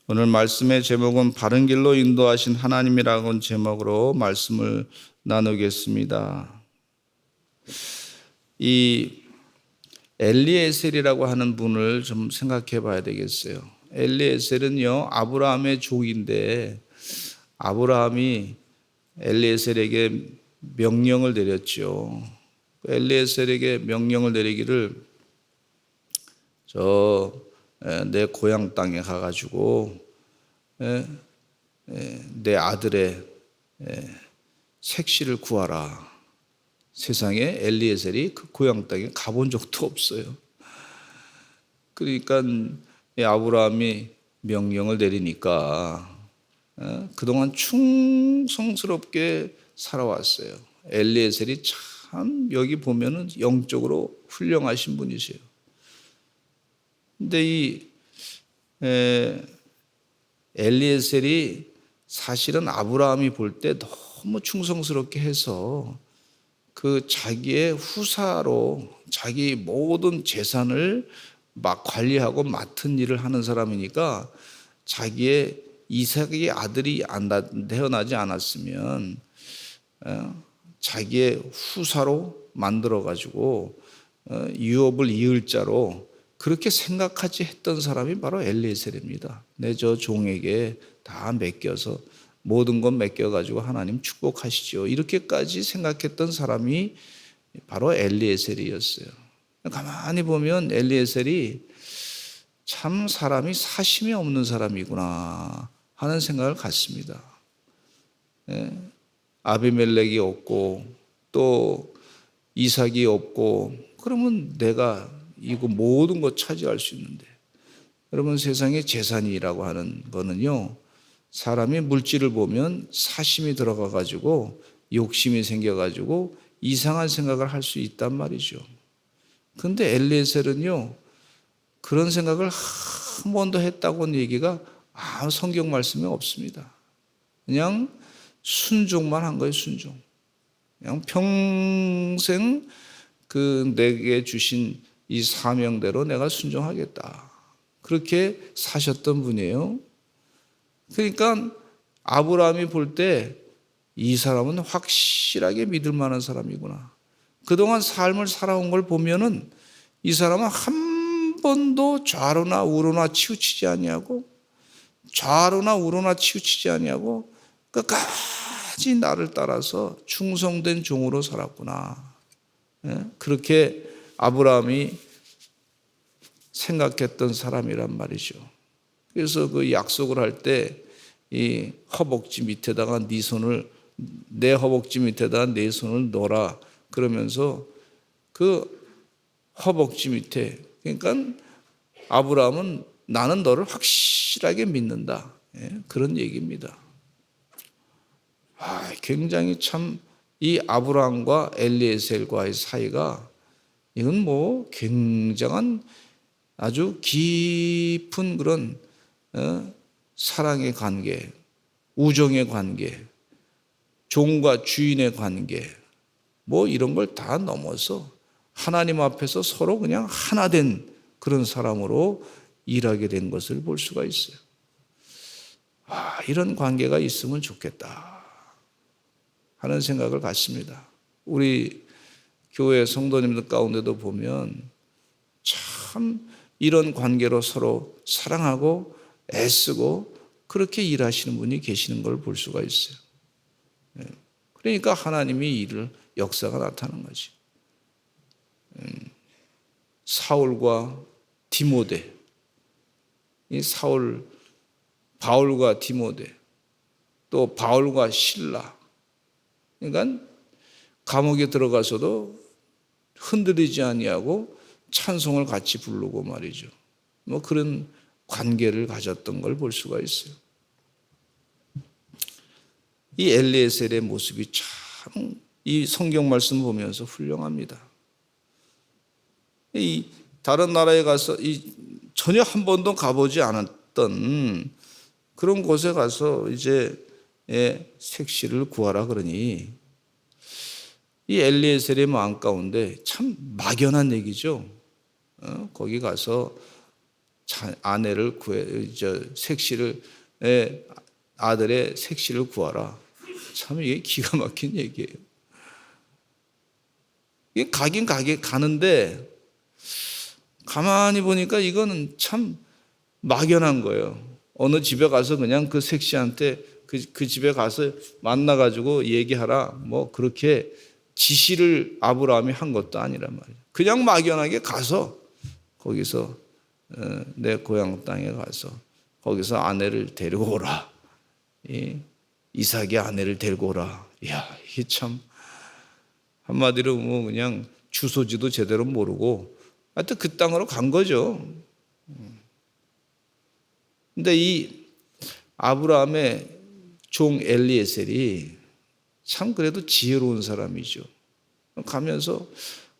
오늘 말씀의 제목은 바른 길로 인도하신 하나님이라는 제목으로 말씀을 나누겠습니다. 이 엘리에셀이라고 하는 분을 좀 생각해 봐야 되겠어요. 엘리에셀은요, 아브라함의 족인데 아브라함이 엘리에셀에게 명령을 내렸죠. 엘리에셀에게 명령을 내리기를 내 고향 땅에 가가지고 내 아들의 색시를 구하라. 세상에 엘리에셀이 그 고향 땅에 가본 적도 없어요. 그러니까 아브라함이 명령을 내리니까 그동안 충성스럽게 살아왔어요. 엘리에셀이 참 여기 보면은 영적으로 훌륭하신 분이세요. 근데 이 엘리에셀이 사실은 아브라함이 볼 때 너무 충성스럽게 해서 그 자기의 후사로 자기 모든 재산을 막 관리하고 맡은 일을 하는 사람이니까 자기의 이삭의 아들이 태어나지 않았으면 자기의 후사로 만들어 가지고 유업을 이을 자로 그렇게 생각하지 했던 사람이 바로 엘리에셀입니다. 내 저 종에게 다 맡겨서 모든 것 맡겨가지고 하나님 축복하시죠. 이렇게까지 생각했던 사람이 바로 엘리에셀이었어요. 가만히 보면 엘리에셀이 참 사람이 사심이 없는 사람이구나 하는 생각을 갖습니다. 아비멜렉이 없고 또 이삭이 없고 그러면 내가 이거 모든 것 차지할 수 있는데, 여러분 세상의 재산이라고 하는 거는요, 사람이 물질을 보면 사심이 들어가 가지고 욕심이 생겨 가지고 이상한 생각을 할 수 있단 말이죠. 그런데 엘리에셀은요, 그런 생각을 한 번도 했다고는 얘기가 아무 성경 말씀에 없습니다. 그냥 순종만 한 거예요, 순종. 그냥 평생 내게 주신 이 사명대로 내가 순종하겠다. 그렇게 사셨던 분이에요. 그러니까 아브라함이 볼 때 이 사람은 확실하게 믿을 만한 사람이구나. 그동안 삶을 살아온 걸 보면은 이 사람은 한 번도 좌로나 우로나 치우치지 아니하고 좌로나 우로나 치우치지 아니하고 끝까지 나를 따라서 충성된 종으로 살았구나. 그렇게 아브라함이 생각했던 사람이란 말이죠. 그래서 그 약속을 할 때 이 허벅지 밑에다가 내 허벅지 밑에다가 내 손을 넣어라 그러면서 그 허벅지 밑에, 그러니까 아브라함은 나는 너를 확실하게 믿는다, 그런 얘기입니다. 굉장히 참 이 아브라함과 엘리에셀과의 사이가 이건 뭐 굉장한 아주 깊은 그런 사랑의 관계, 우정의 관계, 종과 주인의 관계, 뭐 이런 걸 다 넘어서 하나님 앞에서 서로 그냥 하나 된 그런 사람으로 일하게 된 것을 볼 수가 있어요. 이런 관계가 있으면 좋겠다 하는 생각을 갖습니다. 우리 교회 성도님들 가운데도 보면 참 이런 관계로 서로 사랑하고 애쓰고 그렇게 일하시는 분이 계시는 걸 볼 수가 있어요. 그러니까 하나님이 역사가 나타나는 거지. 사울과 디모데, 바울과 디모데, 또 바울과 실라. 그러니까 감옥에 들어가서도 흔들리지 아니하고 찬송을 같이 부르고 말이죠. 뭐 그런 관계를 가졌던 걸 볼 수가 있어요. 이 엘리에셀의 모습이 참 이 성경 말씀 보면서 훌륭합니다. 이 다른 나라에 가서 전혀 한 번도 가보지 않았던 그런 곳에 가서 이제 색시를 구하라 그러니 이 엘리에셀의 마음 가운데 참 막연한 얘기죠. 거기 가서 아내를 색시를 아들의 색시를 구하라. 참 이게 기가 막힌 얘기예요. 이게 가는데 가만히 보니까 이거는 참 막연한 거예요. 어느 집에 가서 그냥 그 색시한테 그 집에 가서 만나가지고 얘기하라. 뭐 그렇게 지시를 아브라함이 한 것도 아니란 말이에요. 그냥 막연하게 가서 거기서 내 고향 땅에 가서 거기서 아내를 데리고 오라. 이삭의 아내를 데리고 오라. 이야, 이게 참 한마디로 뭐 그냥 주소지도 제대로 모르고 하여튼 그 땅으로 간 거죠. 근데 이 아브라함의 종 엘리에셀이 참 그래도 지혜로운 사람이죠. 가면서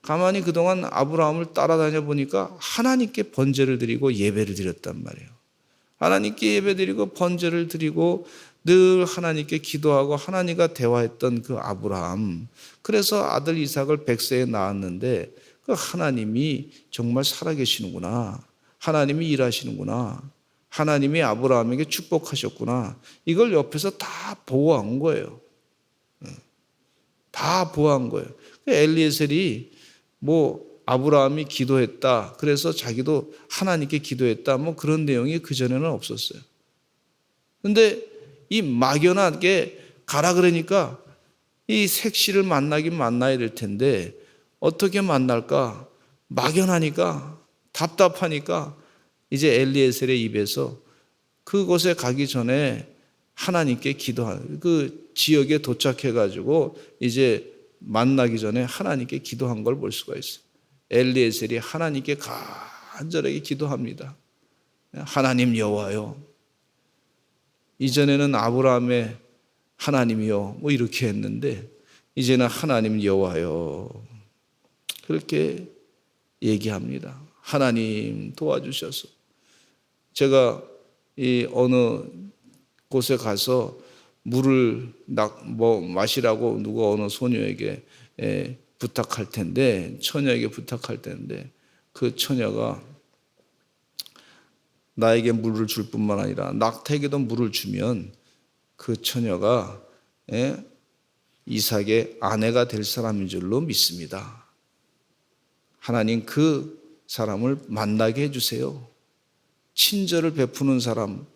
가만히 그동안 아브라함을 따라다녀 보니까 하나님께 번제를 드리고 예배를 드렸단 말이에요. 하나님께 예배 드리고 번제를 드리고 늘 하나님께 기도하고 하나님과 대화했던 그 아브라함. 그래서 아들 이삭을 100세에 낳았는데 그 하나님이 정말 살아계시는구나. 하나님이 일하시는구나. 하나님이 아브라함에게 축복하셨구나. 이걸 옆에서 다 보호한 거예요. 다 보호한 거예요. 엘리에셀이 뭐 아브라함이 기도했다. 그래서 자기도 하나님께 기도했다. 뭐 그런 내용이 그전에는 없었어요. 근데 이 막연하게 가라 그러니까 이 색시를 만나긴 만나야 될 텐데 어떻게 만날까? 막연하니까 답답하니까 이제 엘리에셀의 입에서 그곳에 가기 전에 하나님께 기도한 그 지역에 도착해 가지고 이제 만나기 전에 하나님께 기도한 걸 볼 수가 있어요. 엘리에셀이 하나님께 간절하게 기도합니다. 하나님 여호와요. 이전에는 아브라함의 하나님이요 뭐 이렇게 했는데 이제는 하나님 여호와요. 그렇게 얘기합니다. 하나님 도와주셔서 제가 이 어느 곳에 가서 물을 마시라고 누가 어느 소녀에게 부탁할 텐데 처녀에게 부탁할 텐데 그 처녀가 나에게 물을 줄 뿐만 아니라 낙타에게도 물을 주면 그 처녀가 이삭의 아내가 될 사람인 줄로 믿습니다. 하나님 그 사람을 만나게 해주세요. 친절을 베푸는 사람,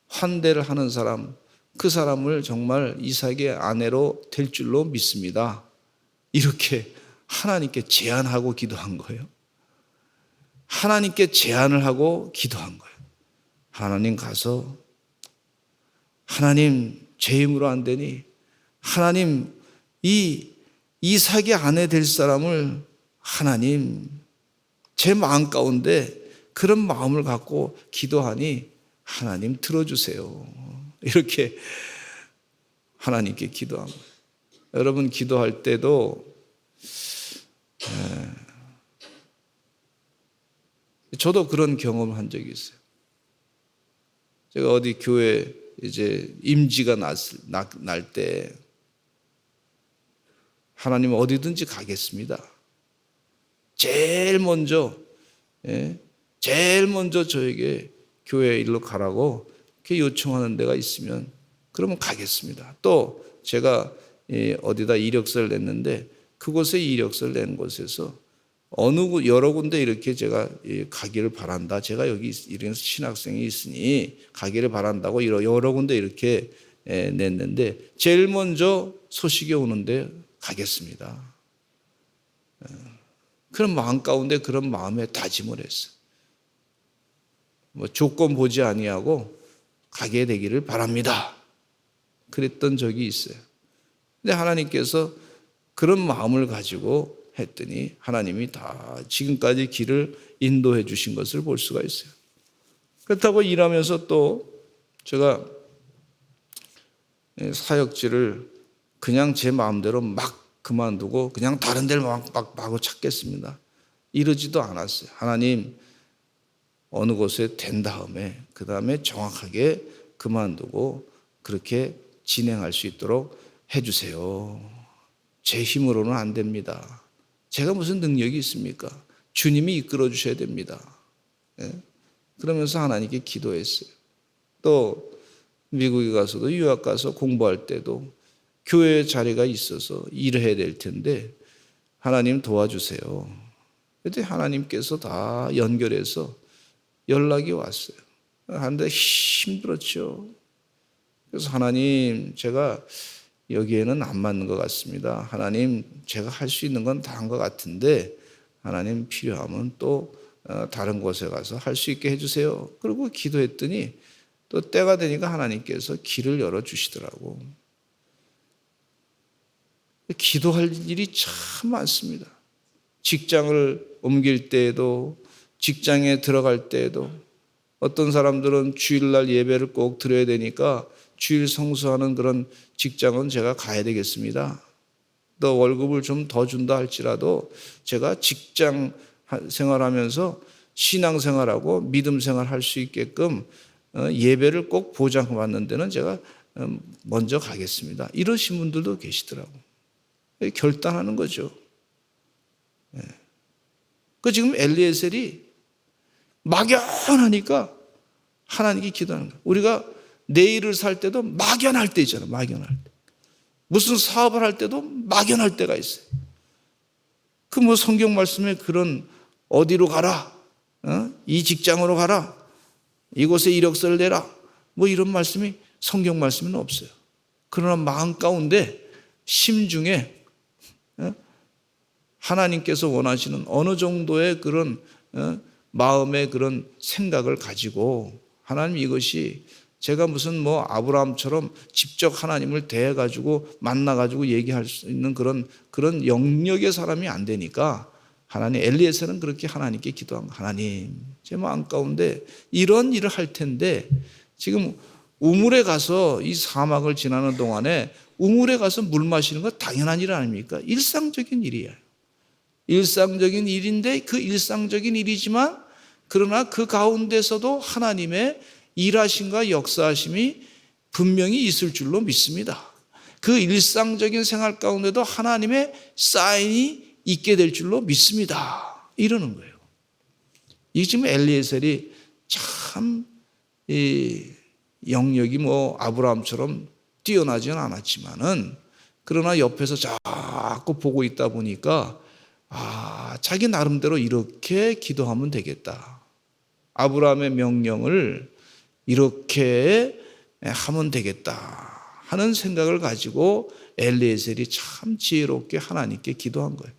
환대를 하는 사람, 그 사람을 정말 이삭의 아내로 될 줄로 믿습니다. 이렇게 하나님께 제안하고 기도한 거예요. 하나님께 제안을 하고 기도한 거예요. 하나님 가서 하나님 제 힘으로 안 되니 하나님 이 이삭의 아내 될 사람을 하나님 제 마음 가운데 그런 마음을 갖고 기도하니 하나님 들어주세요. 이렇게 하나님께 기도한 거예요. 여러분 기도할 때도 저도 그런 경험을 한 적이 있어요. 제가 어디 교회 이제 임지가 날 때 하나님 어디든지 가겠습니다. 제일 먼저 저에게 교회 일로 가라고 이렇게 요청하는 데가 있으면 그러면 가겠습니다. 또 제가 어디다 이력서를 냈는데 그곳에 이력서를 낸 곳에서 여러 군데 이렇게 제가 가기를 바란다. 제가 여기 이런 신학생이 있으니 가기를 바란다고 여러 군데 이렇게 냈는데 제일 먼저 소식이 오는데 가겠습니다. 그런 마음 가운데 그런 마음에 다짐을 했어요. 뭐 조건 보지 아니하고 가게 되기를 바랍니다. 그랬던 적이 있어요. 근데 하나님께서 그런 마음을 가지고 했더니 하나님이 다 지금까지 길을 인도해 주신 것을 볼 수가 있어요. 그렇다고 일하면서 또 제가 사역지를 그냥 제 마음대로 막 그만두고 그냥 다른 데를 마구 찾겠습니다. 이러지도 않았어요. 하나님 어느 곳에 된 다음에 그 다음에 정확하게 그만두고 그렇게 진행할 수 있도록 해주세요. 제 힘으로는 안 됩니다. 제가 무슨 능력이 있습니까? 주님이 이끌어 주셔야 됩니다. 그러면서 하나님께 기도했어요. 또 미국에 가서도 유학 가서 공부할 때도 교회 자리가 있어서 일해야 될 텐데 하나님 도와주세요. 그때 하나님께서 다 연결해서 연락이 왔어요. 하는데 힘들었죠. 그래서 하나님, 제가 여기에는 안 맞는 것 같습니다. 하나님, 제가 할 수 있는 건 다 한 것 같은데 하나님 필요하면 또 다른 곳에 가서 할 수 있게 해주세요. 그리고 기도했더니 또 때가 되니까 하나님께서 길을 열어주시더라고. 기도할 일이 참 많습니다. 직장을 옮길 때에도, 직장에 들어갈 때에도, 어떤 사람들은 주일날 예배를 꼭 드려야 되니까 주일 성수하는 그런 직장은 제가 가야 되겠습니다. 또 월급을 좀 더 준다 할지라도 제가 직장 생활하면서 신앙 생활하고 믿음 생활할 수 있게끔 예배를 꼭 보장받는 데는 제가 먼저 가겠습니다. 이러신 분들도 계시더라고요. 결단하는 거죠. 그 지금 엘리에셀이 막연하니까 하나님께 기도하는 거예요. 우리가 내일을 살 때도 막연할 때 있잖아요. 막연할 때. 무슨 사업을 할 때도 막연할 때가 있어요. 그 뭐 성경 말씀에 그런 어디로 가라, 이 직장으로 가라, 이곳에 이력서를 내라, 뭐 이런 말씀이 성경 말씀에는 없어요. 그러나 마음 가운데 심중에 하나님께서 원하시는 어느 정도의 그런 마음의 그런 생각을 가지고 하나님, 이것이 제가 무슨 뭐 아브라함처럼 직접 하나님을 대해가지고 만나가지고 얘기할 수 있는 그런 영역의 사람이 안 되니까 하나님, 엘리에셀은 그렇게 하나님께 기도한 거예요. 하나님, 제 마음 가운데 이런 일을 할 텐데 지금 우물에 가서 이 사막을 지나는 동안에 우물에 가서 물 마시는 건 당연한 일 아닙니까? 일상적인 일이에요. 일상적인 일인데 그 일상적인 일이지만 그러나 그 가운데서도 하나님의 일하심과 역사하심이 분명히 있을 줄로 믿습니다. 그 일상적인 생활 가운데도 하나님의 사인이 있게 될 줄로 믿습니다. 이러는 거예요. 이 지금 엘리에셀이 참 이 영역이 뭐 아브라함처럼 뛰어나지는 않았지만은 그러나 옆에서 자꾸 보고 있다 보니까 자기 나름대로 이렇게 기도하면 되겠다. 아브라함의 명령을 이렇게 하면 되겠다 하는 생각을 가지고 엘리에셀이 참 지혜롭게 하나님께 기도한 거예요.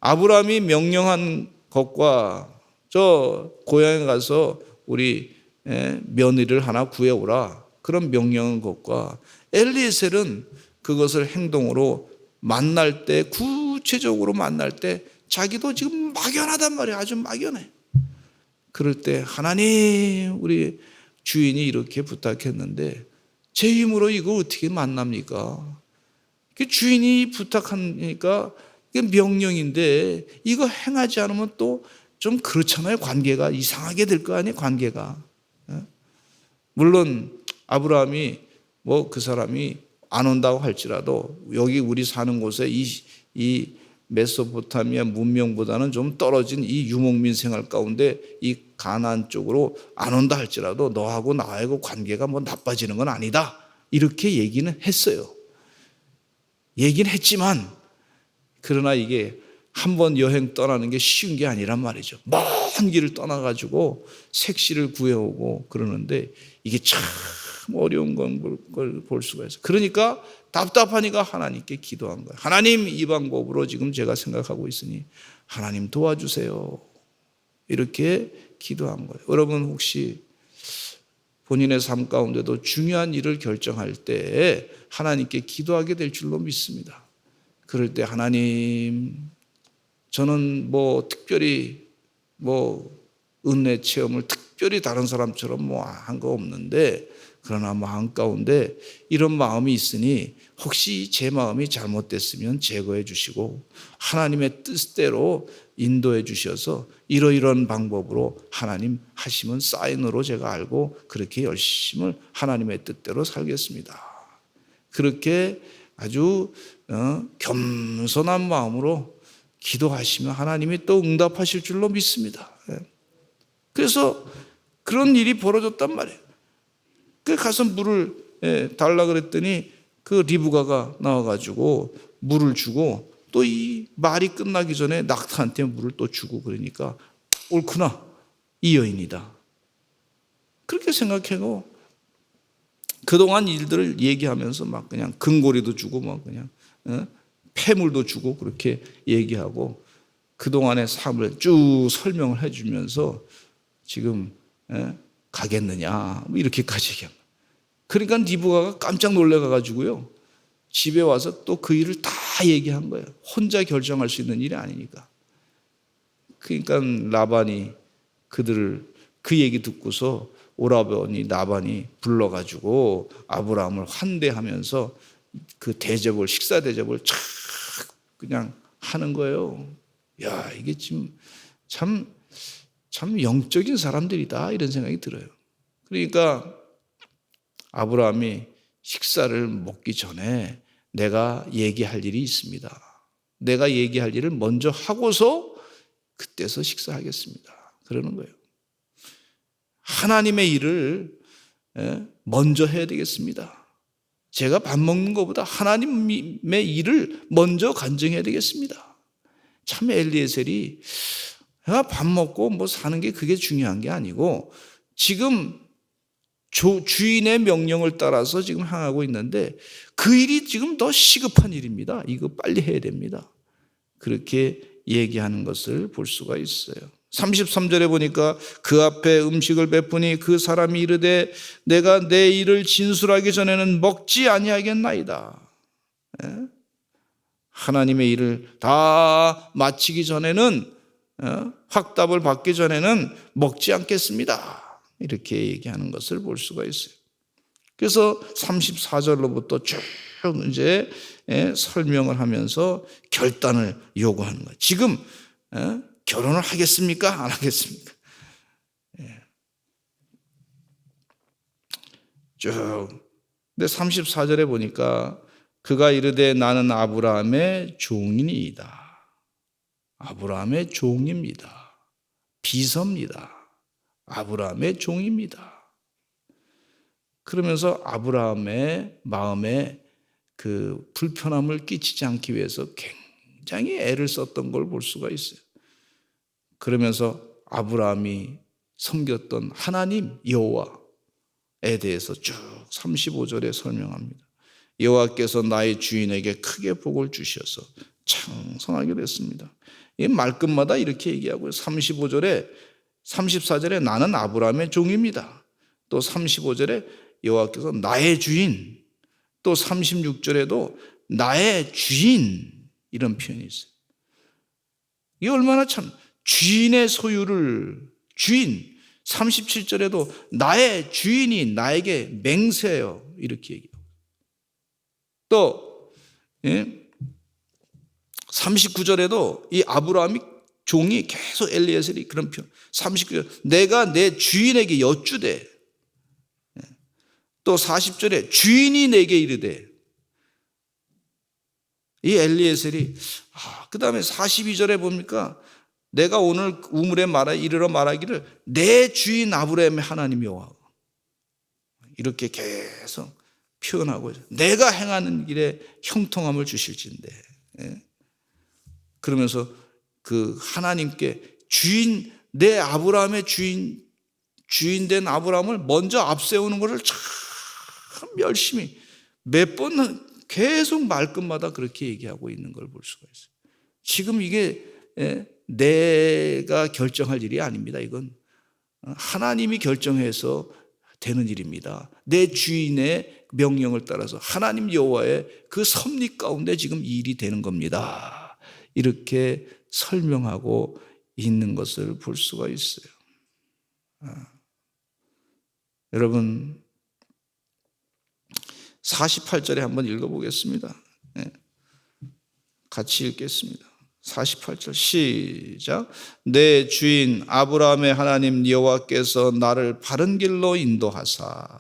아브라함이 명령한 것과 저 고향에 가서 우리 며느리를 하나 구해오라, 그런 명령한 것과 엘리에셀은 그것을 행동으로 만날 때, 구체적으로 만날 때 자기도 지금 막연하단 말이에요. 아주 막연해. 그럴 때 하나님, 우리 주인이 이렇게 부탁했는데 제 힘으로 이거 어떻게 만납니까? 주인이 부탁하니까 이게 명령인데 이거 행하지 않으면 또 좀 그렇잖아요. 관계가 이상하게 될 거 아니에요. 관계가. 물론 아브라함이 뭐 그 사람이 안 온다고 할지라도 여기 우리 사는 곳에 이 메소포타미아 문명보다는 좀 떨어진 이 유목민 생활 가운데 이 가나안 쪽으로 안 온다 할지라도 너하고 나하고 관계가 뭐 나빠지는 건 아니다, 이렇게 얘기는 했어요. 얘기는 했지만 그러나 이게 한번 여행 떠나는 게 쉬운 게 아니란 말이죠. 먼 길을 떠나가지고 색시를 구해오고 그러는데 이게 참 어려운 걸 볼 수가 있어요. 그러니까 답답하니까 하나님께 기도한 거예요. 하나님, 이 방법으로 지금 제가 생각하고 있으니 하나님 도와주세요. 이렇게 기도한 거예요. 여러분 혹시 본인의 삶 가운데도 중요한 일을 결정할 때 하나님께 기도하게 될 줄로 믿습니다. 그럴 때 하나님, 저는 뭐 특별히 뭐 은혜 체험을 특별히 다른 사람처럼 뭐 한 거 없는데 그러나 마음 가운데 이런 마음이 있으니 혹시 제 마음이 잘못됐으면 제거해 주시고 하나님의 뜻대로 인도해 주셔서 이러이러한 방법으로 하나님 하시면 사인으로 제가 알고 그렇게 열심히 하나님의 뜻대로 살겠습니다. 그렇게 아주 겸손한 마음으로 기도하시면 하나님이 또 응답하실 줄로 믿습니다. 그래서 그런 일이 벌어졌단 말이에요. 그 가서 물을 달라 그랬더니 그 리브가가 나와가지고 물을 주고 또 이 말이 끝나기 전에 낙타한테 물을 또 주고 그러니까 옳구나, 이 여인이다. 그렇게 생각하고 그동안 일들을 얘기하면서 막 그냥 금고리도 주고 막 그냥 폐물도 주고 그렇게 얘기하고 그동안의 삶을 쭉 설명을 해주면서 지금 가겠느냐 뭐 이렇게까지 얘기합니다. 그러니까 리브가가 깜짝 놀래가지고요 집에 와서 또 그 일을 다 얘기한 거예요. 혼자 결정할 수 있는 일이 아니니까. 그러니까 라반이 그들을 그 얘기 듣고서 오라버니 나반이 불러가지고 아브라함을 환대하면서 그 대접을 식사 대접을 촥 그냥 하는 거예요. 야, 이게 지금 참 영적인 사람들이다 이런 생각이 들어요. 그러니까 아브라함이 식사를 먹기 전에 내가 얘기할 일이 있습니다. 내가 얘기할 일을 먼저 하고서 그때서 식사하겠습니다. 그러는 거예요. 하나님의 일을 먼저 해야 되겠습니다. 제가 밥 먹는 것보다 하나님의 일을 먼저 간증해야 되겠습니다. 참 엘리에셀이 밥 먹고 뭐 사는 게 그게 중요한 게 아니고 지금 주인의 명령을 따라서 지금 향하고 있는데 그 일이 지금 더 시급한 일입니다. 이거 빨리 해야 됩니다. 그렇게 얘기하는 것을 볼 수가 있어요. 33절에 보니까 그 앞에 음식을 베푸니 그 사람이 이르되 내가 내 일을 진술하기 전에는 먹지 아니하겠나이다. 하나님의 일을 다 마치기 전에는 확답을 받기 전에는 먹지 않겠습니다. 이렇게 얘기하는 것을 볼 수가 있어요. 그래서 34절로부터 쭉 이제 설명을 하면서 결단을 요구하는 거예요. 지금 결혼을 하겠습니까? 안 하겠습니까? 쭉. 근데 34절에 보니까 그가 이르되 나는 아브라함의 종이니이다. 아브라함의 종입니다. 비서입니다. 아브라함의 종입니다. 그러면서 아브라함의 마음에 그 불편함을 끼치지 않기 위해서 굉장히 애를 썼던 걸 볼 수가 있어요. 그러면서 아브라함이 섬겼던 하나님 여호와에 대해서 쭉 35절에 설명합니다. 여호와께서 나의 주인에게 크게 복을 주셔서 창성하게 됐습니다. 이 말끝마다 이렇게 얘기하고요. 34절에 나는 아브라함의 종입니다. 또 35절에 여호와께서 나의 주인, 또 36절에도 나의 주인 이런 표현이 있어요. 이게 얼마나 참 주인의 소유를 주인 37절에도 나의 주인이 나에게 맹세해요 이렇게 얘기해요. 또 39절에도 이 아브라함이 종이 계속 엘리에셀이 그런 표현 39절 내가 내 주인에게 여쭈되 또 40절에 주인이 내게 이르되 이 엘리에셀이 그 다음에 42절에 보니까 내가 오늘 우물에 이르러 말하기를 내 주인 아브라함의 하나님 여호와 이렇게 계속 표현하고 내가 행하는 길에 형통함을 주실진데 그러면서 그 하나님께 주인 내 아브라함의 주인된 아브라함을 먼저 앞세우는 것을 참 열심히 몇 번 계속 말끝마다 그렇게 얘기하고 있는 걸 볼 수가 있어요. 지금 이게 내가 결정할 일이 아닙니다. 이건 하나님이 결정해서 되는 일입니다. 내 주인의 명령을 따라서 하나님 여호와의 그 섭리 가운데 지금 이 일이 되는 겁니다. 이렇게 설명하고 있는 것을 볼 수가 있어요. 여러분 48절에 한번 읽어보겠습니다. 같이 읽겠습니다. 48절 시작. 내 주인 아브라함의 하나님 여호와께서 나를 바른 길로 인도하사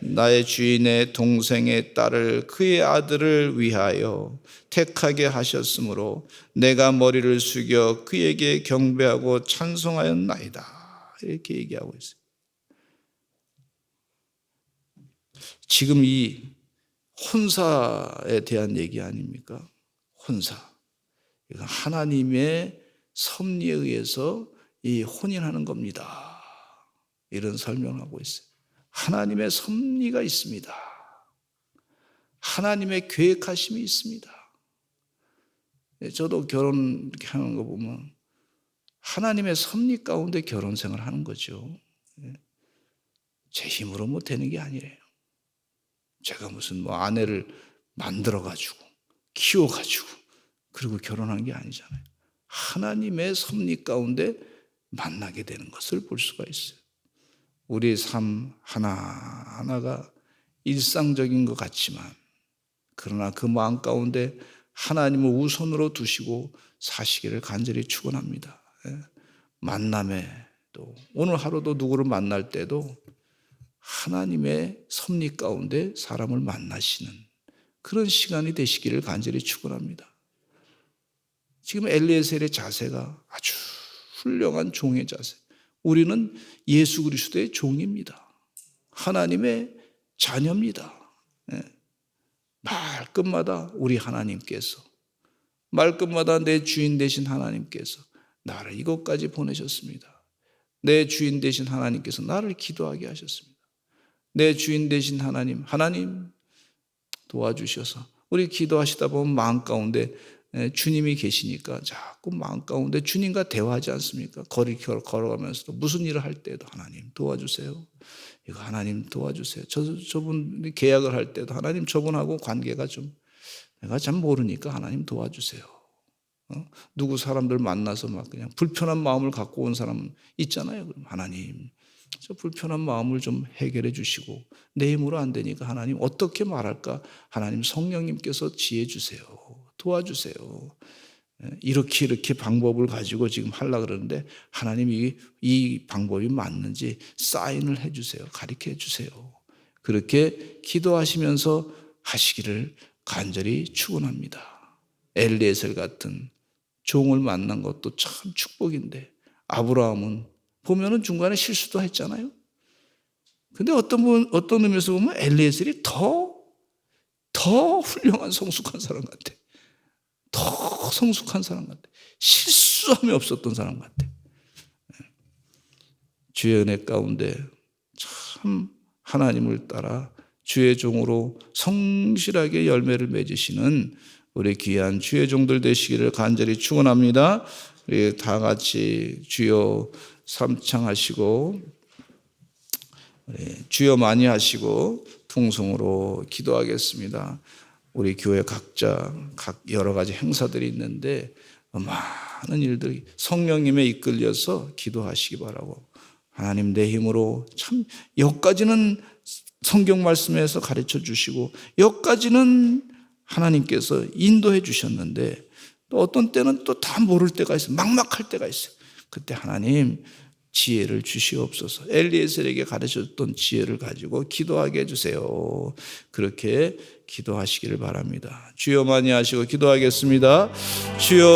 나의 주인의 동생의 딸을 그의 아들을 위하여 택하게 하셨으므로 내가 머리를 숙여 그에게 경배하고 찬송하였나이다. 이렇게 얘기하고 있어요. 지금 이 혼사에 대한 얘기 아닙니까? 혼사. 이건 하나님의 섭리에 의해서 이 혼인하는 겁니다. 이런 설명을 하고 있어요. 하나님의 섭리가 있습니다. 하나님의 계획하심이 있습니다. 저도 결혼 이렇게 하는 거 보면 하나님의 섭리 가운데 결혼 생활을 하는 거죠. 제 힘으로 뭐 되는 게 아니래요. 제가 무슨 뭐 아내를 만들어가지고 키워가지고 그리고 결혼한 게 아니잖아요. 하나님의 섭리 가운데 만나게 되는 것을 볼 수가 있어요. 우리의 삶 하나하나가 일상적인 것 같지만 그러나 그 마음 가운데 하나님을 우선으로 두시고 사시기를 간절히 축원합니다. 만남에 또 오늘 하루도 누구를 만날 때도 하나님의 섭리 가운데 사람을 만나시는 그런 시간이 되시기를 간절히 축원합니다. 지금 엘리에셀의 자세가 아주 훌륭한 종의 자세. 우리는 예수 그리스도의 종입니다. 하나님의 자녀입니다. 말끝마다 우리 하나님께서, 말끝마다 내 주인 되신 하나님께서 나를 이곳까지 보내셨습니다. 내 주인 되신 하나님께서 나를 기도하게 하셨습니다. 내 주인 되신 하나님 도와주셔서 우리 기도하시다 보면 마음 가운데 주님이 계시니까 자꾸 마음 가운데 주님과 대화하지 않습니까? 거리 걸어가면서도 무슨 일을 할 때도 하나님 도와주세요. 이거 하나님 도와주세요. 저분 계약을 할 때도 하나님 저분하고 관계가 좀 내가 잘 모르니까 하나님 도와주세요. 누구 사람들 만나서 막 그냥 불편한 마음을 갖고 온 사람은 있잖아요. 그럼 하나님 저 불편한 마음을 좀 해결해 주시고 내 힘으로 안 되니까 하나님 어떻게 말할까? 하나님 성령님께서 지혜 주세요. 도와주세요. 이렇게 방법을 가지고 지금 하려고 그러는데 하나님이 이 방법이 맞는지 사인을 해 주세요. 가르쳐 주세요. 그렇게 기도하시면서 하시기를 간절히 축원합니다. 엘리에셀 같은 종을 만난 것도 참 축복인데 아브라함은 보면은 중간에 실수도 했잖아요. 근데 어떤 의미에서 보면 엘리에셀이 더 훌륭한 성숙한 사람 같아. 더 성숙한 사람 같아. 실수함이 없었던 사람 같아. 주의 은혜 가운데 참 하나님을 따라 주의 종으로 성실하게 열매를 맺으시는 우리 귀한 주의 종들 되시기를 간절히 축원합니다. 우리 다 같이 주여 삼창하시고 주여 많이 하시고 통성으로 기도하겠습니다. 우리 교회 각자 여러 가지 행사들이 있는데 많은 일들이 성령님에 이끌려서 기도하시기 바라고 하나님 내 힘으로 참 여기까지는 성경 말씀에서 가르쳐 주시고 여기까지는 하나님께서 인도해 주셨는데 또 어떤 때는 또 다 모를 때가 있어요. 막막할 때가 있어요. 그때 하나님 지혜를 주시옵소서. 엘리에셀에게 가르쳤던 지혜를 가지고 기도하게 해주세요. 그렇게 기도하시기를 바랍니다. 주여 많이 하시고 기도하겠습니다. 주여